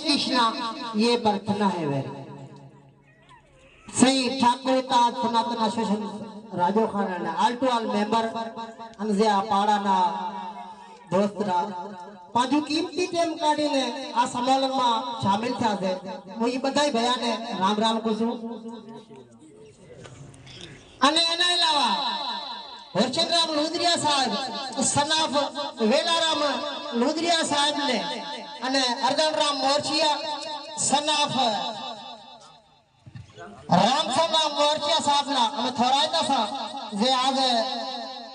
कृष्णा ये प्रार्थना है वे सही ठाकुर ताज सनातन एसोसिएशन राजो खाना ना आल टू आल मेंबर अनजे पाड़ा ना दोस्तरा पाजू कीमती टेम काढ़ी ने आ सम्मेलन में शामिल था से मुझे बधाई भैया ने राम राम को सु अने एना इलावा हर्षदराम लुधरिया साहब सनाफ वेलाराम लुधरिया साहब ने अने अर्दनराम मोरचिया सनाफ रामसरराम मोरचिया साहब ना हमें थोरायता सा जे आज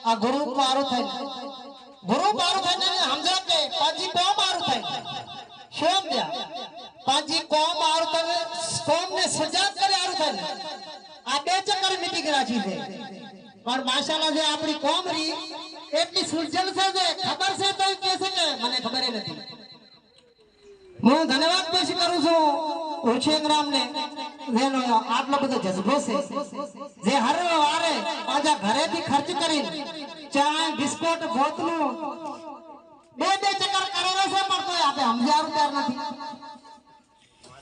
आ गुरु पारू थे ने हमजा के पांची को मारू थे शोम दिया पांची को मारू थे कौम ने सजात करे आरू थे आ बे चक्कर मीटिंग राखी थे पर माशाल्लाह जे अपनी कौम री एटली सुलझन से जे खबर से तो कैसे के मने खबर ही नहीं मैं धन्यवाद पेश करू छू ऋषिग्राम ने जेनो आटलो बधो जज्बो से जे हर वारे पाजा घरे थी खर्च करी चाय बिस्कुट बोतलू बे चक्कर करे से पर तो आपे हमजार तैयार नहीं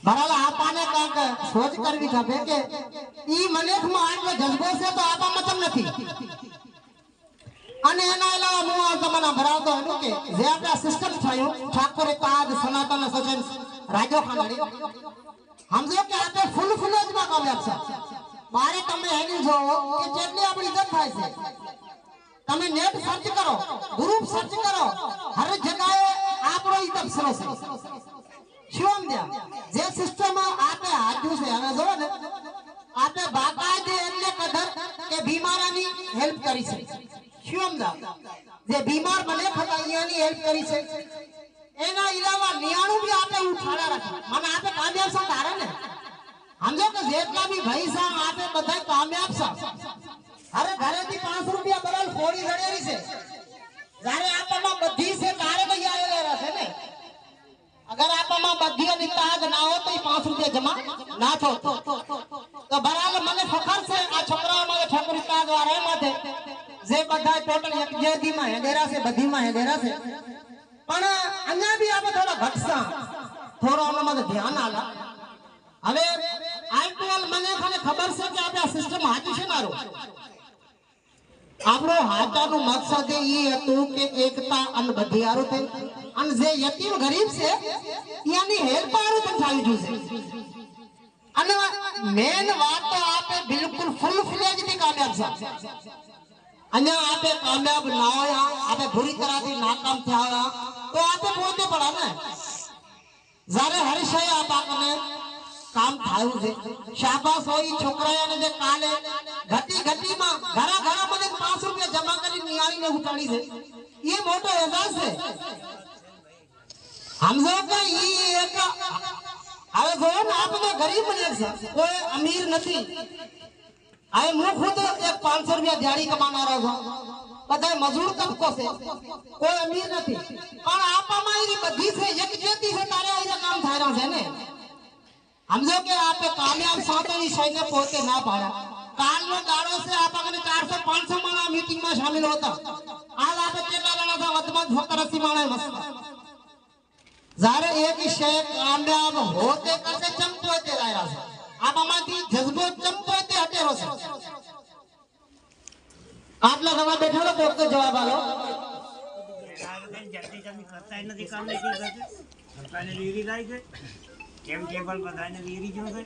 बराला आपाने काक सोच करवी छे के ई मनेख में आटलो जज्बो से तो आपा मतलब नहीं अने एना इलावा मु आ तमना भरावतो हनु के जे आपला सिस्टम थायो ठाकुर ताज सनातन एसोसिएशन राजो खानड़ी हमजो के आपे फुल फुलज में कामयाब छे बारे तमे हेनी जो के जेटली आपणी इज्जत थाय छे तमे नेट सर्च करो ग्रुप सर्च करो हर जगह आपरो इज्जत सरो छे शिवम दिया जे सिस्टम आपे हाजू से हवे जो ने आपे बाकायदे એટલે કદર કે બીમારાની હેલ્પ કરી છે शिवम दा जे बीमार बने खतायानी हेल्प करी छे एना इलावा नियाणु भी आपे उठाड़ा रखा माने आपे कामयाब सा तारे ने हमजो के जेटला भी भाई सा आपे बधाई कामयाब सा अरे घरे थी 5 रुपया बरल फोड़ी गड़ेरी से जारे आपमा बद्धी से तारे में आएला रहे ने अगर आपमा बद्धी नि ताज ना हो तो 5 रुपया जमा ना थो तो बराल मने फखर से आ छोकरा मारे ठाकुर ताज वारे माथे जे बधा टोटल एक जेदी में हेडेरा से बधी में हेडेरा से पण अन्या भी आप थोड़ा घटसा थोड़ा ओना में ध्यान आला હવે આઈપીએલ મને ખાને ખબર છે કે આપણે સિસ્ટમ હાચી છે મારો આપણો હાચાનો મકસદ એ હતું કે એકતા અન બધીયારો છે અન જે યતીમ ગરીબ છે યાની હેલ્પ આરો તો થઈ જશે અને મેન વાત તો આપે બિલકુલ ફૂલ ફ્લેજ થી કામયાબ છે अन्य आपे कामयाब ना होया आपे बुरी तरह से नाकाम थया तो आपे बोलते पड़ा ना जारे हर शय आप आपने काम थायु छे शाबाश होई छोकराया ने जे काले घटी में घरा में 5 रुपया जमा करी नियाणी ने उठाड़ी छे ये मोटो एजाज है हमजो के ई एक હવે જો आप तो गरीब बने छे कोई अमीर नहीं आए मु खुद एक 500 रुपया दिहाड़ी कमाना रहो बधाई मजूर तबको से कोई अमीर नहीं पण आपमा ई बधी से एक जेती से तारे आईरा काम थाय रहा है ने हमजो के आपे कामयाब सातोनी शय ने पोते ना पाड़ा काल नो दाड़ो से आपा कने 400 500 माणा मीटिंग में शामिल होता आज आपे केटला जणा था वदमत 70 माणा मस्त जारे एक शय कामयाब होते करते चमकोते रायरा है आपमाथी जज्बो चमकोते हटेरो છે आपला सवाल बैठा लो तो जवाब आलो जल्दी करता है નથી કામ નથી કરતો સરકારને વીરી લાઈ છે કેમ ટેબલ બધાને વીરી જો છે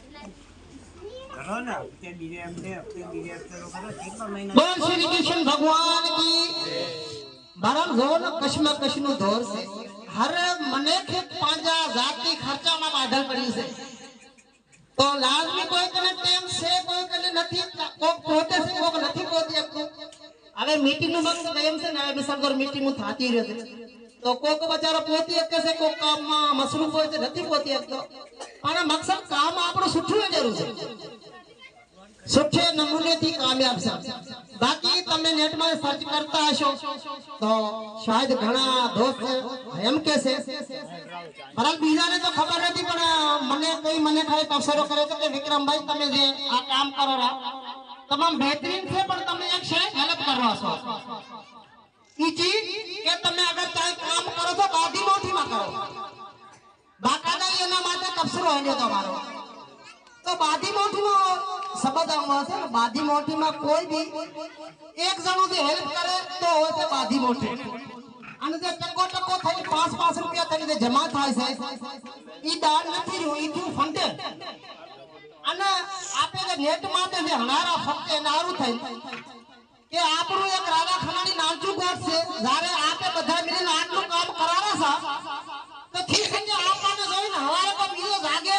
કરો ना તે બીજે એમને अपने બીજે કરો કેટલા મહિના बोल श्री कृष्ण भगवान की बरम जोन कश्म कश्नु दौर से हर मने के पांजा जाति खर्चा में बाधल पड़ी से तो लाजमी कोई कने टेम से कोई कने નથી को પોતે से को નથી પોતી को હવે મીટિંગ નું વખત કેમ છે ને મિસલગર મીટિંગ થાતી રહે તો કોક બચારો પોતી એક से को काम માં મસરૂફ હોય છે નથી પોતી એક તો પણ મકસદ કામ આપણો સુઠું જરૂર છે सुठे नमूने थी कामयाब सा बाकी तमे नेट में सर्च करता हशो तो शायद घणा दोस्त हम कैसे बरल बीजा ने तो खबर नहीं पण मने कोई मने खाए तवसरो करे तो के विक्रम भाई तमे जे आ काम करो रा तमाम बेहतरीन से पण तमे एक शय गलत कर रहा छो ई चीज के तमे अगर चाहे काम करो तो बादी मोठी में करो बाकायदा एना माटे આશરો હેલ્યો તો મારો તો બાધી મોઠીનો શબ્દ આમાં છે ને બાધી મોઠીમાં કોઈ બી એક જણો જે હેલ્પ કરે તો હોય છે બાધી મોઠી અને જે ટકો થઈને 5 રૂપિયા થઈને જે જમા થાય છે ઈ દાન નથી રહ્યું ઈ થયું ફંડે અને આપે જે નેટ માટે જે હણારા ફક્તે નારું થઈ કે આપણું એક રાજા ખાનાની નાનચું ગોઠ છે જ્યારે આપે બધા મળીને આટલું કામ કરાવે છે તો ઠીક છે કે આપણને જોઈને હવારે તો બીજો જાગે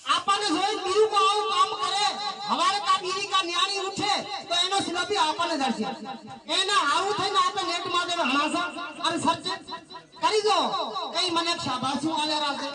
આપણને જોઈને બીજું કો આવું કામ કરે હવારે કા બીજી કા ન્યાણી ઉઠે તો એનો સિલબી આપણને જશે એના આવું થઈને આપણે નેટ માં હણાસા અને સર્ચ કરી દો કઈ મને શાબાશી આલે રાખે